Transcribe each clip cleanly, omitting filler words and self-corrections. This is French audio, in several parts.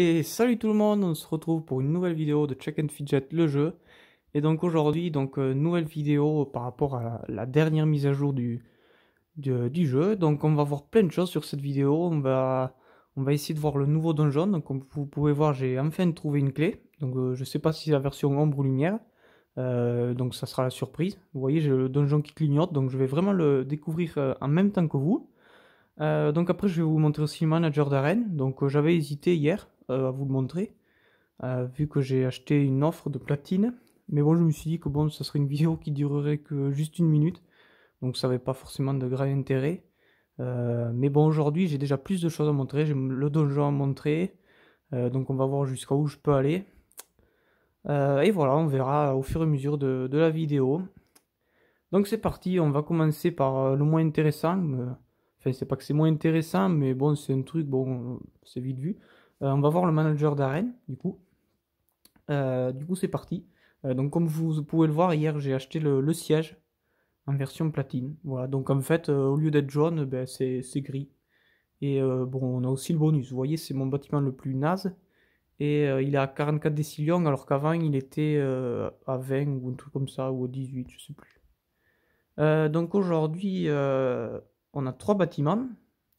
Et salut tout le monde, on se retrouve pour une nouvelle vidéo de Check and Fidget le jeu. Et donc aujourd'hui, nouvelle vidéo par rapport à la dernière mise à jour du jeu. Donc on va voir plein de choses sur cette vidéo. On va essayer de voir le nouveau donjon. Donc comme vous pouvez voir, j'ai enfin trouvé une clé. Donc je sais pas si c'est la version ombre ou lumière. Donc ça sera la surprise. Vous voyez, j'ai le donjon qui clignote. Donc je vais vraiment le découvrir en même temps que vous. Donc après je vais vous montrer aussi le manager d'arène. Donc j'avais hésité hier à vous le montrer, vu que j'ai acheté une offre de platine. Mais bon, je me suis dit que bon, ça serait une vidéo qui durerait que juste une minute, donc ça n'avait pas forcément de grand intérêt. Mais bon, aujourd'hui j'ai déjà plus de choses à montrer, j'ai le donjon à montrer, donc on va voir jusqu'à où je peux aller. Et voilà, on verra au fur et à mesure de la vidéo. Donc c'est parti, on va commencer par le moins intéressant. Enfin, c'est pas que c'est moins intéressant, mais bon, c'est un truc, bon, c'est vite vu. On va voir le manager d'arène, du coup. Du coup, c'est parti. Donc comme vous pouvez le voir, hier j'ai acheté le siège en version platine. Voilà, donc en fait, au lieu d'être jaune, ben, c'est gris. Et bon, on a aussi le bonus. Vous voyez, c'est mon bâtiment le plus naze. Et il est à 44 décilions, alors qu'avant il était à 20 ou un truc comme ça, ou à 18, je sais plus. Donc aujourd'hui, on a 3 bâtiments.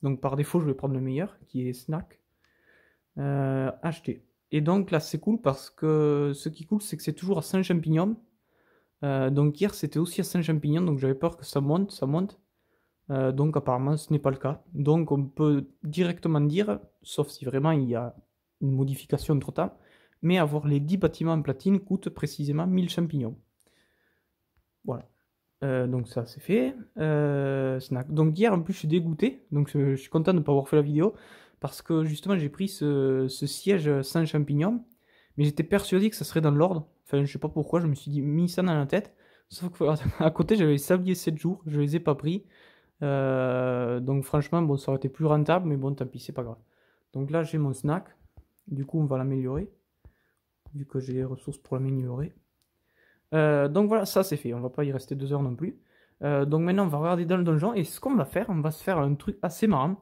Donc par défaut, je vais prendre le meilleur, qui est Snack. Acheter. Et donc là, c'est cool parce que ce qui est cool, c'est que c'est toujours à 5 champignons. Donc hier, c'était aussi à 5 champignons, donc j'avais peur que ça monte, ça monte. Donc apparemment, ce n'est pas le cas. Donc on peut directement dire, sauf si vraiment il y a une modification trop tard, mais avoir les 10 bâtiments en platine coûte précisément 1000 champignons. Voilà. Donc ça c'est fait. Snack. Donc hier en plus je suis dégoûté, donc je suis content de ne pas avoir fait la vidéo, parce que justement j'ai pris ce siège sans champignons, mais j'étais persuadé que ça serait dans l'ordre. Enfin je sais pas pourquoi, je me suis mis ça dans la tête, sauf que à côté j'avais les sabliers 7 jours, je les ai pas pris. Donc franchement bon, ça aurait été plus rentable, mais bon tant pis, c'est pas grave. Donc là j'ai mon snack, du coup on va l'améliorer, vu que j'ai les ressources pour l'améliorer. Donc voilà, ça c'est fait, on va pas y rester 2 heures non plus. Donc maintenant on va regarder dans le donjon, et ce qu'on va faire, on va se faire un truc assez marrant.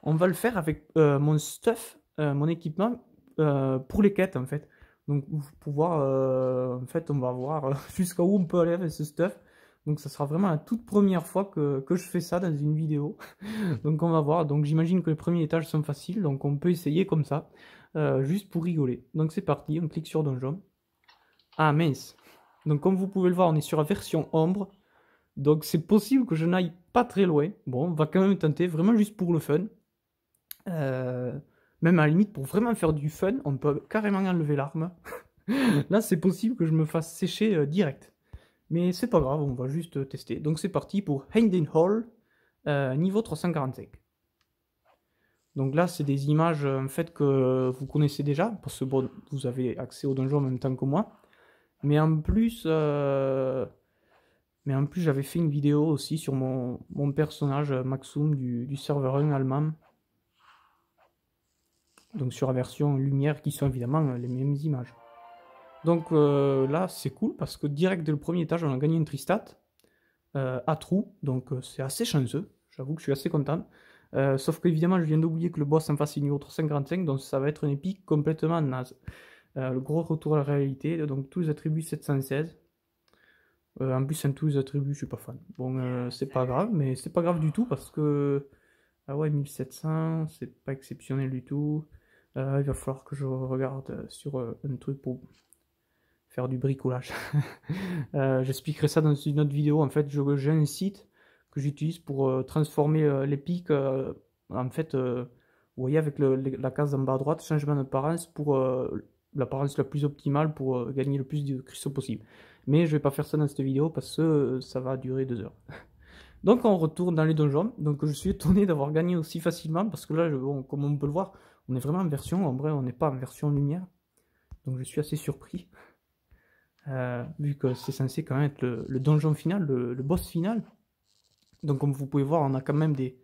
On va le faire avec mon stuff, mon équipement, pour les quêtes en fait. Donc pour voir, en fait on va voir jusqu'à où on peut aller avec ce stuff. Donc ça sera vraiment la toute première fois que je fais ça dans une vidéo. Donc on va voir, donc j'imagine que les premiers étages sont faciles, donc on peut essayer comme ça, juste pour rigoler. Donc c'est parti, on clique sur donjon. Ah mince. Donc comme vous pouvez le voir, on est sur la version ombre. Donc c'est possible que je n'aille pas très loin. Bon, on va quand même tenter, vraiment juste pour le fun. Même à la limite, pour vraiment faire du fun, on peut carrément enlever l'arme. Là, c'est possible que je me fasse sécher direct. Mais c'est pas grave, on va juste tester. Donc c'est parti pour Hayden Hall, niveau 345. Donc là, c'est des images en fait que vous connaissez déjà, parce que bon, vous avez accès au donjon en même temps que moi. Mais en plus, j'avais fait une vidéo aussi sur mon personnage Maxum du serveur 1 allemand. Donc sur la version lumière, qui sont évidemment les mêmes images. Donc là, c'est cool parce que direct dès le premier étage, on a gagné une Tristat à trou. Donc c'est assez chanceux. J'avoue que je suis assez content. Sauf qu'évidemment, je viens d'oublier que le boss en face est niveau 345, donc ça va être une épique complètement naze. Le gros retour à la réalité, donc tous les attributs 716. En plus, en tous les attributs, je suis pas fan. Bon, c'est pas grave, mais c'est pas grave du tout parce que. Ah ouais, 1700, c'est pas exceptionnel du tout. Il va falloir que je regarde sur un truc pour faire du bricolage. J'expliquerai ça dans une autre vidéo. En fait, j'ai un site que j'utilise pour transformer les pics. En fait, vous voyez, avec la case en bas à droite, changement d'apparence pour l'apparence la plus optimale pour gagner le plus de cristaux possible. Mais je vais pas faire ça dans cette vidéo parce que ça va durer 2 heures. Donc on retourne dans les donjons. Donc je suis étonné d'avoir gagné aussi facilement parce que là, bon, comme on peut le voir, on est vraiment en version. En vrai, on n'est pas en version lumière. Donc je suis assez surpris. Vu que c'est censé quand même être le donjon final, le boss final. Donc comme vous pouvez voir, on a quand même des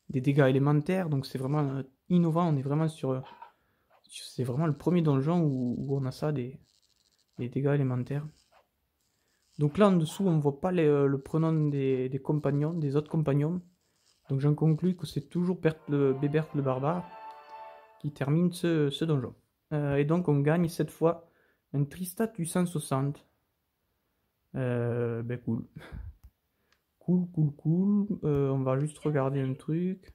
dégâts élémentaires. Donc c'est vraiment innovant. On est vraiment sur... c'est vraiment le premier donjon où on a ça, des dégâts élémentaires. Donc là en dessous, on ne voit pas le prénom des compagnons, des autres compagnons. Donc j'en conclus que c'est toujours Bébert le barbare qui termine ce donjon. Et donc on gagne cette fois un Tristat 860. Ben cool. Cool. On va juste regarder un truc.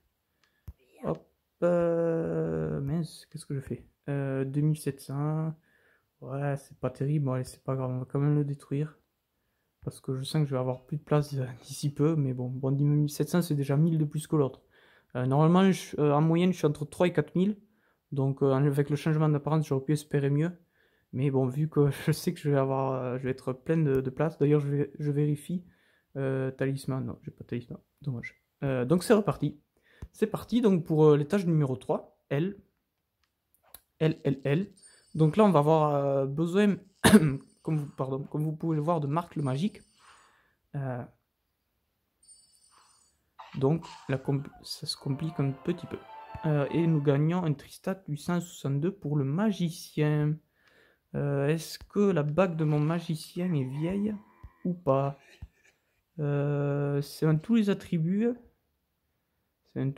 Hop. Mince, qu'est-ce que je fais 2700. Ouais, c'est pas terrible. Bon, allez, c'est pas grave. On va quand même le détruire. Parce que je sens que je vais avoir plus de place d'ici peu. Mais bon, 1700, c'est déjà 1000 de plus que l'autre. Normalement, en moyenne, je suis entre 3 et 4000. Donc, avec le changement d'apparence, j'aurais pu espérer mieux. Mais bon, vu que je sais que je vais être plein de place. D'ailleurs, je vérifie. Talisman, non, j'ai pas de talisman. Dommage. Donc, c'est reparti. C'est parti donc pour l'étage numéro 3. L. Donc là, on va avoir besoin, comme vous pouvez le voir, de Marc le Magique. Donc ça se complique un petit peu. Et nous gagnons un Tristat 862 pour le magicien. Est-ce que la bague de mon magicien est vieille ou pas? C'est un tous les attributs. Ouais,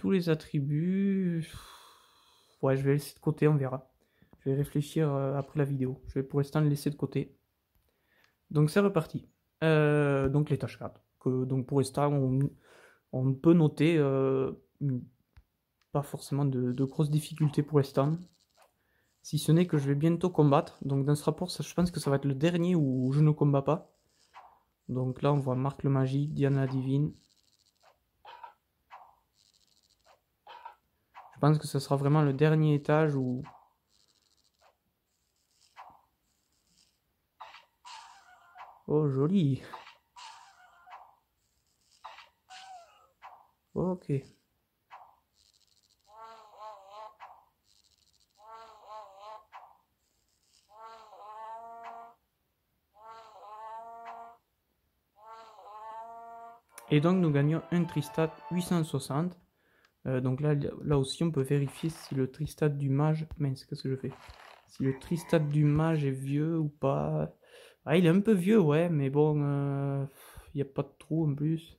je vais laisser de côté, on verra. Je vais réfléchir après la vidéo. Je vais pour l'instant le laisser de côté. Donc c'est reparti. Donc les tâches 4. Donc pour l'instant, on peut noter pas forcément de grosses difficultés pour l'instant. Si ce n'est que je vais bientôt combattre. Donc dans ce rapport, je pense que ça va être le dernier où je ne combats pas. Donc là, on voit Marc le Magique, Diana Divine. Je pense que ce sera vraiment le dernier étage où... Oh, joli. Ok. Et donc nous gagnons un Tristat 860. Donc là aussi on peut vérifier si le Tristat du mage... Mince, qu'est-ce que je fais? Si le Tristat du mage est vieux ou pas. Ah, il est un peu vieux, ouais, mais bon, il n'y a pas de trou en plus.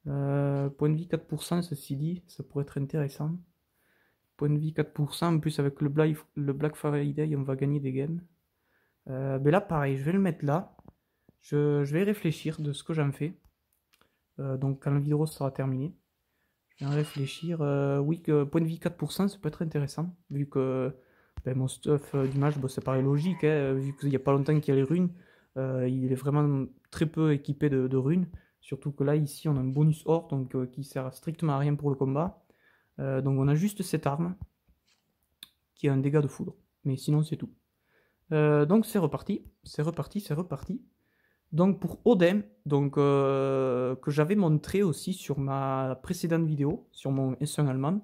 Point de vie 4%, ceci dit, ça pourrait être intéressant. Point de vie 4%, en plus avec le Black Friday, on va gagner des games. Mais là, pareil, je vais le mettre là. Je vais réfléchir de ce que j'en fais. Donc quand la vidéo sera terminée, je vais réfléchir. Oui, que point de vie 4%, ça peut être intéressant, vu que ben, mon stuff du match, bon, ça paraît logique, hein, vu qu'il n'y a pas longtemps qu'il y a les runes. Il est vraiment très peu équipé de runes. Surtout que là, ici, on a un bonus or, donc qui sert strictement à rien pour le combat. Donc on a juste cette arme, qui a un dégât de foudre. Mais sinon, c'est tout. Donc c'est reparti. Donc pour Odin, donc, que j'avais montré aussi sur ma précédente vidéo, sur mon S1 allemand.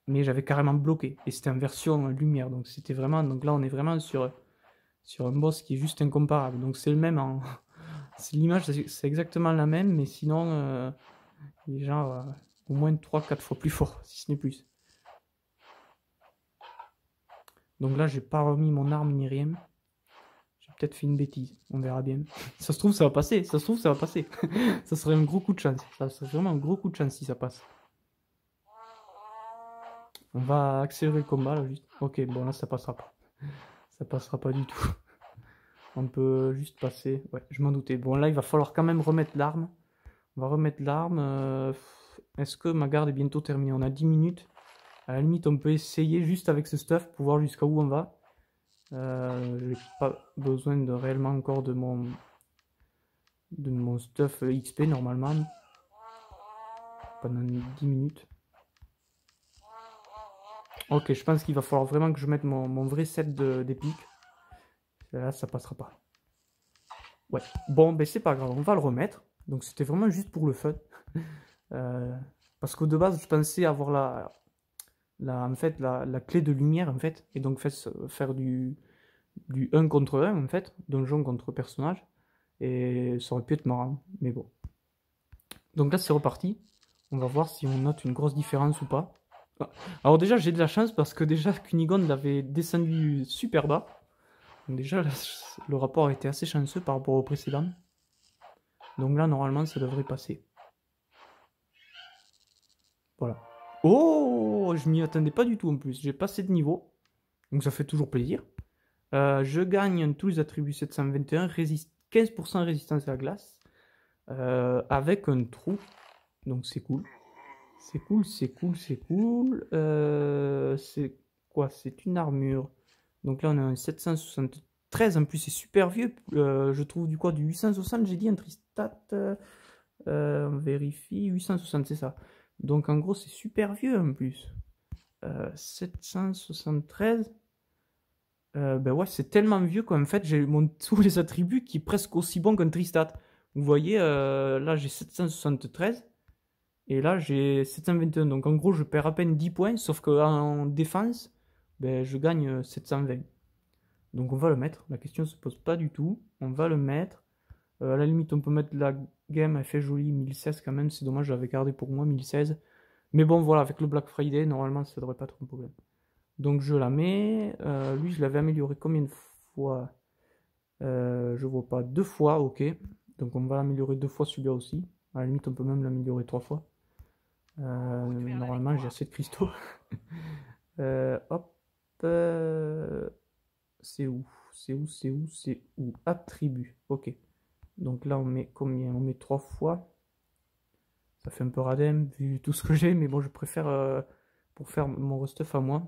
Mais j'avais carrément bloqué. Et c'était en version lumière. Donc c'était vraiment. Donc là on est vraiment sur un boss qui est juste incomparable. Donc c'est le même en. L'image c'est exactement la même, mais sinon il est genre au moins 3-4 fois plus fort, si ce n'est plus. Donc là j'ai pas remis mon arme ni rien. J'ai peut-être fait une bêtise, on verra bien. Ça se trouve ça va passer, ça ça serait un gros coup de chance. Ça serait vraiment un gros coup de chance si ça passe. On va accélérer le combat là juste. Ok, bon là ça passera pas. Ça passera pas du tout. On peut juste passer. Ouais, je m'en doutais. Bon là il va falloir quand même remettre l'arme. On va remettre l'arme. Est-ce que ma garde est bientôt terminée? On a 10 minutes. À la limite on peut essayer juste avec ce stuff pour voir jusqu'à où on va. J'ai pas besoin de réellement encore de mon stuff XP normalement. Pendant 10 minutes. Ok, je pense qu'il va falloir vraiment que je mette mon vrai set d'épique. Là, ça passera pas. Ouais, bon, ben c'est pas grave, on va le remettre. Donc c'était vraiment juste pour le fun. Parce que de base, je pensais avoir en fait, la clé de lumière, en fait. Et donc faire du 1 contre 1, en fait. Donjon contre personnage. Et ça aurait pu être marrant, mais bon. Donc là, c'est reparti. On va voir si on note une grosse différence ou pas. Alors déjà, j'ai de la chance parce que déjà, Kunigon l'avait descendu super bas. Donc déjà, le rapport a été assez chanceux par rapport au précédent. Donc là, normalement, ça devrait passer. Voilà. Oh, je m'y attendais pas du tout en plus. J'ai passé de niveau. Donc ça fait toujours plaisir. Je gagne tous les attributs 721, 15% résistance à la glace, avec un trou. Donc c'est cool. C'est cool, c'est cool, c'est cool. C'est quoi? C'est une armure. Donc là on a un 773, en plus c'est super vieux. Je trouve du quoi? Du 860, j'ai dit un Tristat. On vérifie, 860, c'est ça. Donc en gros c'est super vieux en plus. 773. Ben ouais, c'est tellement vieux qu'en fait j'ai tous les attributs qui est presque aussi bon qu'un Tristat. Vous voyez, là j'ai 773 et là j'ai 721. Donc en gros je perds à peine 10 points, sauf qu'en défense, ben, je gagne 720. Donc on va le mettre, la question se pose pas du tout. On va le mettre. À la limite on peut mettre la game, elle fait jolie, 1016 quand même, c'est dommage, j'avais gardé pour moi 1016. Mais bon voilà, avec le Black Friday, normalement ça devrait pas être un problème. Donc je la mets. Lui, je l'avais amélioré combien de fois? Je vois pas. 2 fois, ok. Donc on va l'améliorer 2 fois celui-là aussi. À la limite, on peut même l'améliorer 3 fois. Normalement, j'ai assez de cristaux. Hop. C'est où? C'est où? C'est où? C'est où? Attribut. Ok. Donc là, on met combien? On met 3 fois. Ça fait un peu radem vu tout ce que j'ai, mais bon, je préfère pour faire mon stuff à moi.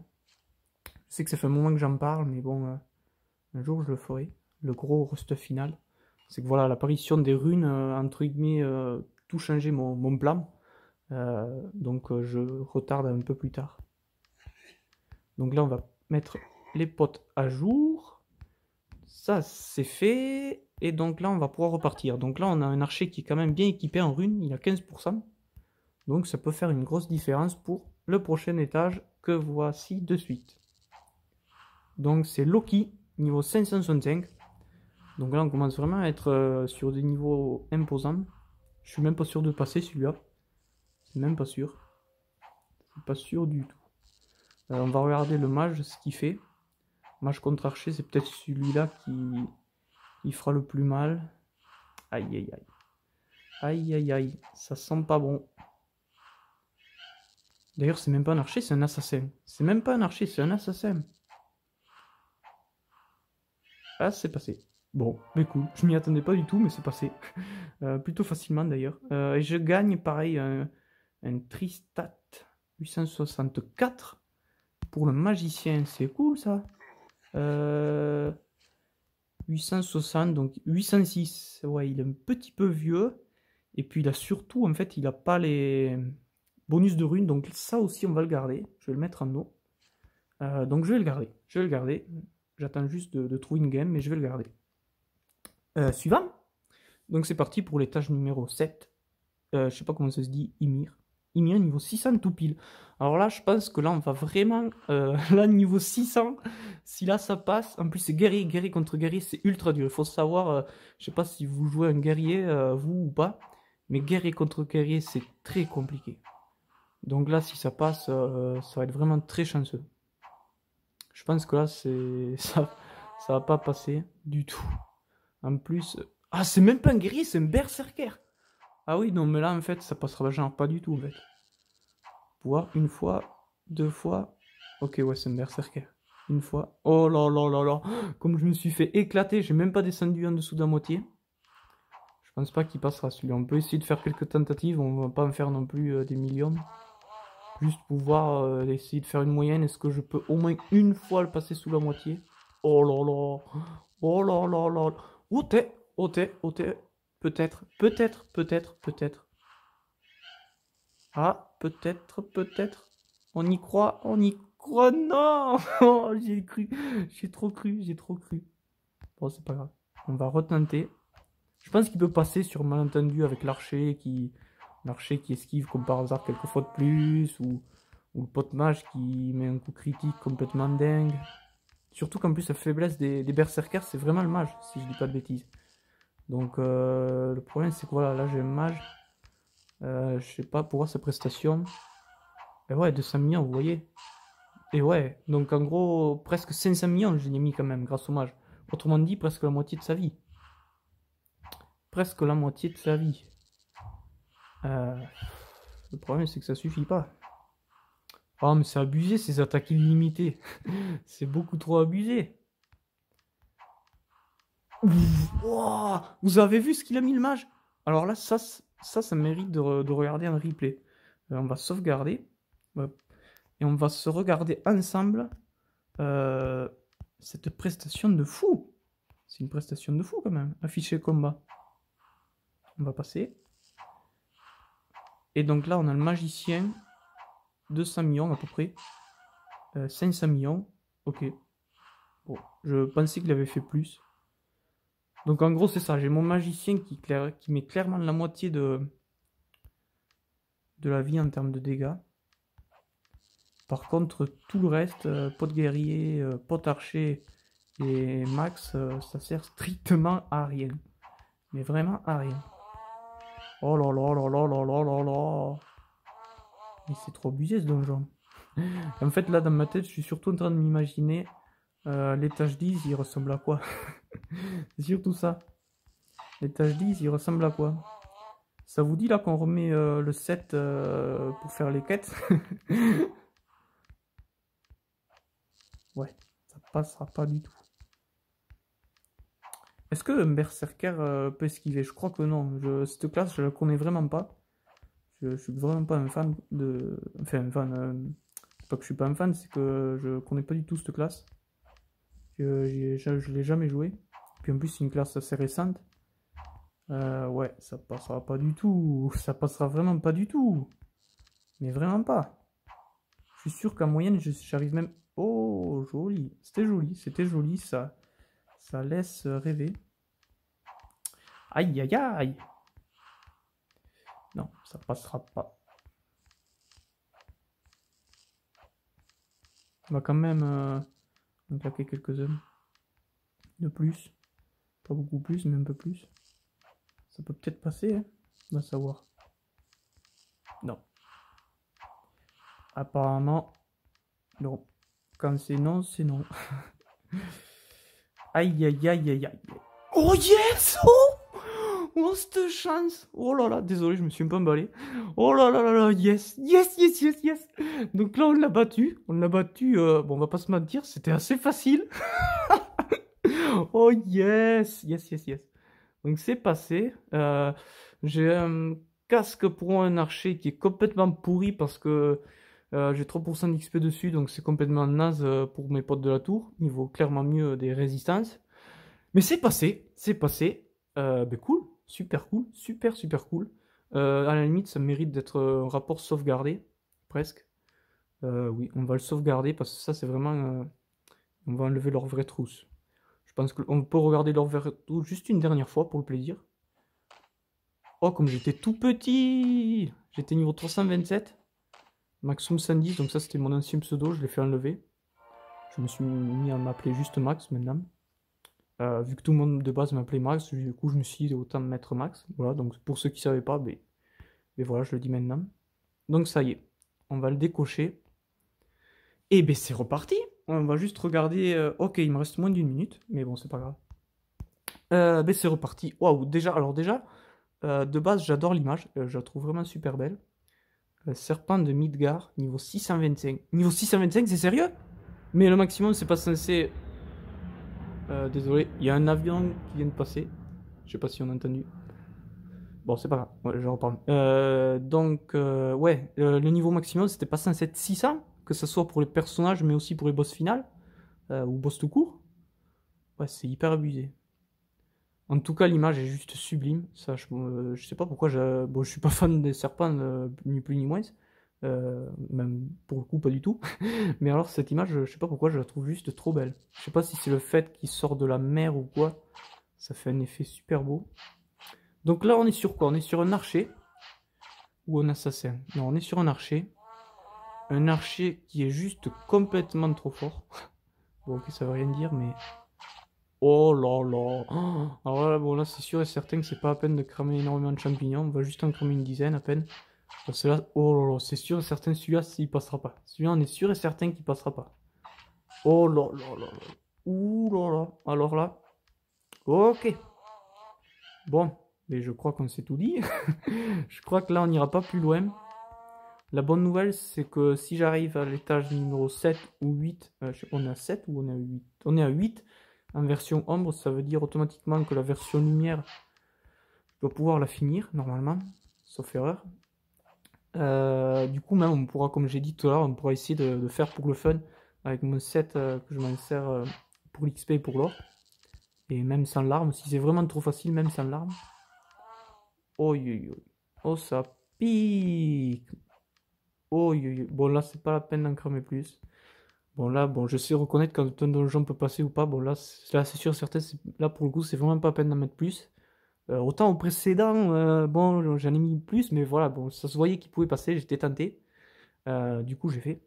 Je sais que ça fait un moment que j'en parle, mais bon, un jour je le ferai. Le gros reste final, c'est que voilà, l'apparition des runes, entre guillemets, tout changé mon plan. Donc je retarde un peu plus tard. Donc là, on va mettre les potes à jour. Ça, c'est fait. Et donc là, on va pouvoir repartir. Donc là, on a un archer qui est quand même bien équipé en runes. Il a 15%. Donc ça peut faire une grosse différence pour le prochain étage que voici de suite. Donc c'est Loki, niveau 565. Donc là on commence vraiment à être sur des niveaux imposants. Je suis même pas sûr de passer celui-là. C'est même pas sûr. Je suis pas sûr du tout. On va regarder le mage, ce qu'il fait. Mage contre archer, c'est peut-être celui-là qui fera le plus mal. Aïe aïe aïe. Aïe aïe aïe. Ça sent pas bon. D'ailleurs c'est même pas un archer, c'est un assassin. C'est même pas un archer, c'est un assassin. Ah, c'est passé. Bon, mais cool. Je m'y attendais pas du tout, mais c'est passé. Plutôt facilement d'ailleurs. Et je gagne pareil un Tristat 864 pour le magicien. C'est cool ça. 860, donc 806. Ouais, il est un petit peu vieux. Et puis il a surtout, en fait, il a pas les bonus de runes. Donc ça aussi, on va le garder. Je vais le mettre en haut. Donc je vais le garder. Je vais le garder. J'attends juste de trouver une game, mais je vais le garder. Suivant. Donc c'est parti pour l'étage numéro 7. Je sais pas comment ça se dit, Ymir. Ymir niveau 600 tout pile. Alors là, je pense que là, on va vraiment... là, niveau 600, si là, ça passe... En plus, c'est guerrier, guerrier contre guerrier, c'est ultra dur. Il faut savoir, je sais pas si vous jouez un guerrier, vous ou pas, mais guerrier contre guerrier, c'est très compliqué. Donc là, si ça passe, ça va être vraiment très chanceux. Je pense que là, ça va pas passer du tout. En plus... Ah, c'est même pas un guerrier, c'est un berserker. Ah oui, non, mais là, en fait, ça passera genre pas du tout, en fait. Pouvoir, une fois, 2 fois. Ok, ouais, c'est un berserker. Une fois. Oh là là là là. Comme je me suis fait éclater, j'ai même pas descendu en dessous de la moitié. Je pense pas qu'il passera celui-là. On peut essayer de faire quelques tentatives, on va pas en faire non plus des millions. Juste pouvoir essayer de faire une moyenne. Est-ce que je peux au moins une fois le passer sous la moitié? Oh là là. Oh là là là. Oh t'es, oh t'es, oh t'es. Peut-être, peut-être, peut-être, peut-être. Ah, peut-être, peut-être. On y croit, on y croit. Non. Oh, j'ai cru, j'ai trop cru, j'ai trop cru. Bon, c'est pas grave. On va retenter. Je pense qu'il peut passer sur malentendu avec l'archer qui esquive comme par hasard quelques fois de plus, ou le pote mage qui met un coup critique complètement dingue. Surtout qu'en plus la faiblesse des berserkers, c'est vraiment le mage, si je dis pas de bêtises. Donc le problème c'est que voilà, là j'ai un mage. Je sais pas, pour voir sa prestation. Et ouais, 200 millions, vous voyez. Et ouais, donc en gros, presque 500 millions, je l'ai mis quand même, grâce au mage. Autrement dit, presque la moitié de sa vie. Presque la moitié de sa vie. Le problème, c'est que ça suffit pas. Oh, mais c'est abusé ces attaques illimitées. C'est beaucoup trop abusé. Wow, vous avez vu ce qu'il a mis le mage? Alors là, ça mérite de regarder un replay. On va sauvegarder. Hop. Et on va se regarder ensemble cette prestation de fou. C'est une prestation de fou quand même. Afficher combat. On va passer. Et donc là, on a le magicien. 200 millions à peu près. 500 millions. Ok. Bon, je pensais qu'il avait fait plus. Donc en gros, c'est ça. J'ai mon magicien qui met clairement la moitié de la vie en termes de dégâts. Par contre, tout le reste, pot guerrier, pot archer et max, ça sert strictement à rien. Mais vraiment à rien. Oh là là là là là là là là. Mais c'est trop abusé ce donjon. En fait, là, dans ma tête, je suis surtout en train de m'imaginer l'étage 10, il ressemble à quoi? C'est surtout ça. L'étage 10, il ressemble à quoi? Ça vous dit là qu'on remet le 7 pour faire les quêtes? Ouais, ça passera pas du tout. Est-ce que un berserker peut esquiver? Je crois que non. Cette classe, je la connais vraiment pas. Je suis vraiment pas un fan de... Enfin, un fan... C'est pas que je suis pas un fan, c'est que je connais pas du tout cette classe. Je l'ai jamais joué. Puis en plus, c'est une classe assez récente. Ouais, ça passera pas du tout. Ça passera vraiment pas du tout. Mais vraiment pas. Je suis sûr qu'en moyenne, j'arrive même... Oh, joli. C'était joli, ça. Ça laisse rêver. Aïe, aïe, aïe. Non, ça passera pas. On va quand même en claquer quelques-uns. De plus. Pas beaucoup plus, mais un peu plus. Ça peut peut-être passer, hein. On va savoir. Non. Apparemment, non. Quand c'est non, c'est non. Aïe, aïe, aïe, aïe, aïe. Oh yes! Oh! Oh, cette chance! Oh là là, désolé, je me suis un peu emballé. Oh là là là là, yes! Yes, yes, yes, yes! Donc là, on l'a battu. On l'a battu, bon, on va pas se mentir, c'était assez facile. Oh yes! Yes, yes, yes. Donc c'est passé. J'ai un casque pour un archer qui est complètement pourri parce que j'ai 3% d'XP dessus, donc c'est complètement naze pour mes potes de la tour. Il vaut clairement mieux des résistances. Mais c'est passé, c'est passé. Ben cool, super cool, super super cool. À la limite, ça mérite d'être un rapport sauvegardé, presque. Oui, on va le sauvegarder parce que ça c'est vraiment... on va enlever leur vraie trousse. Je pense qu'on peut regarder leur vraie trousse juste une dernière fois pour le plaisir. Oh, comme j'étais tout petit! J'étais niveau 327. Maximum 110, donc ça c'était mon ancien pseudo, je l'ai fait enlever. Je me suis mis à m'appeler juste Max maintenant. Vu que tout le monde de base m'appelait Max, du coup je me suis dit autant me mettre Max. Voilà, donc pour ceux qui ne savaient pas, ben voilà, je le dis maintenant. Donc ça y est, on va le décocher. Et ben c'est reparti! On va juste regarder... ok, il me reste moins d'une minute, mais bon, c'est pas grave. Ben c'est reparti. Waouh, déjà, de base j'adore l'image, je la trouve vraiment super belle. Serpent de Midgard, niveau 625. Niveau 625, c'est sérieux? Mais le maximum, c'est pas censé... désolé, il y a un avion qui vient de passer. Je sais pas si on a entendu. Bon, c'est pas grave, ouais, je reprends. Ouais, le niveau maximum, c'était pas censé être 600, que ce soit pour les personnages, mais aussi pour les boss finales, ou boss tout court. Ouais, c'est hyper abusé. En tout cas, l'image est juste sublime. Ça, je sais pas pourquoi. Bon, je suis pas fan des serpents, ni plus ni moins. Même pour le coup, pas du tout. Mais alors, cette image, je sais pas pourquoi, je la trouve juste trop belle. Je sais pas si c'est le fait qu'il sort de la mer ou quoi. Ça fait un effet super beau. Donc là, on est sur quoi? On est sur un archer. Ou un assassin? Non, on est sur un archer. Un archer qui est juste complètement trop fort. Bon, ok, ça veut rien dire, mais... Oh là là. Oh, alors là, bon, là c'est sûr et certain que c'est pas à peine de cramer énormément de champignons. On va juste en cramer une dizaine à peine. Parce que là, oh là là, c'est sûr et certain, celui-là, il passera pas. Celui-là, on est sûr et certain qu'il passera pas. Oh là là là là. Ouh là là. Alors là. Ok. Bon. Mais je crois qu'on s'est tout dit. Je crois que là, on n'ira pas plus loin. La bonne nouvelle, c'est que si j'arrive à l'étage numéro 7 ou 8, on est à 7 ou on est à 8? On est à 8 en version ombre, ça veut dire automatiquement que la version lumière, je dois pouvoir la finir normalement, sauf erreur. Du coup, même on pourra, comme j'ai dit tout à l'heure, on pourra essayer de faire pour le fun avec mon set que je m'en sers pour l'XP et pour l'or. Et même sans larmes, si c'est vraiment trop facile, même sans larmes. Oh, oh, ça pique. Oh, bon, là, c'est pas la peine d'en cramer plus. Bon, là, bon, je sais reconnaître quand un donjon peut passer ou pas. Bon, là, c'est sûr, certain, là, pour le coup, c'est vraiment pas la peine d'en mettre plus. Autant au précédent, bon, j'en ai mis plus, mais voilà, bon, ça se voyait qu'il pouvait passer, j'étais tenté. Du coup, j'ai fait.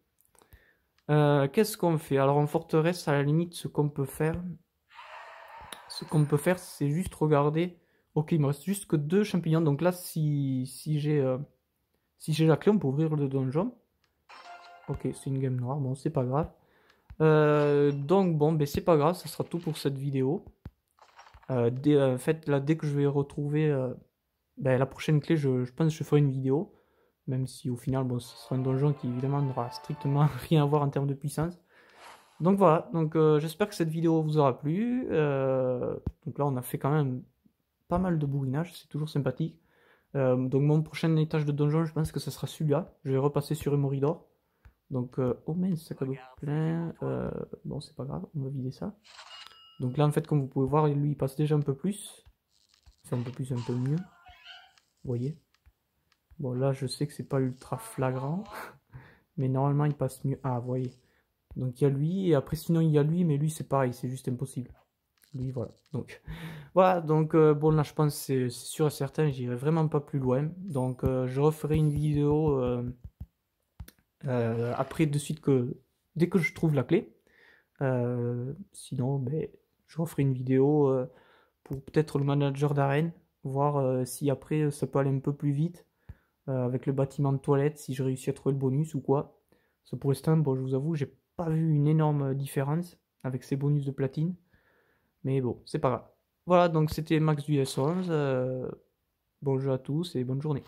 Qu'est-ce qu'on fait? Alors, en forteresse, à la limite, ce qu'on peut faire, c'est juste regarder. Ok, il me reste juste que 2 champignons. Donc là, si j'ai la clé, on peut ouvrir le donjon. Ok, c'est une game noire, bon, c'est pas grave. Donc bon, ben c'est pas grave, ça sera tout pour cette vidéo. En fait, là, dès que je vais retrouver ben, la prochaine clé, je pense que je ferai une vidéo. Même si au final, bon, ce sera un donjon qui évidemment n'aura strictement rien à voir en termes de puissance. Donc voilà, donc j'espère que cette vidéo vous aura plu. Donc là, on a fait quand même pas mal de bourrinage, c'est toujours sympathique. Donc mon prochain étage de donjon, je pense que ce sera celui-là. Je vais repasser sur Emoridor. Donc, oh mince, sac à dos plein. Bon, c'est pas grave, on va vider ça. Donc là, en fait, comme vous pouvez voir, lui, il passe déjà un peu plus. Enfin, un peu plus, un peu mieux. Vous voyez. Bon, là, je sais que c'est pas ultra flagrant. Mais normalement, il passe mieux. Ah, vous voyez. Donc, il y a lui. Et après, sinon, il y a lui. Mais lui, c'est pareil, c'est juste impossible. Lui, voilà. Donc, voilà. Donc, bon, là, je pense que c'est sûr et certain, j'irai vraiment pas plus loin. Donc, je referai une vidéo après, de suite, dès que je trouve la clé. Sinon, ben, je referai une vidéo pour peut-être le manager d'arène, voir si après ça peut aller un peu plus vite avec le bâtiment de toilette, si je réussis à trouver le bonus ou quoi. Ça pour l'instant, bon, je vous avoue, j'ai pas vu une énorme différence avec ces bonus de platine, mais bon, c'est pas grave. Voilà, donc c'était Max du S11. Bon jeu à tous et bonne journée.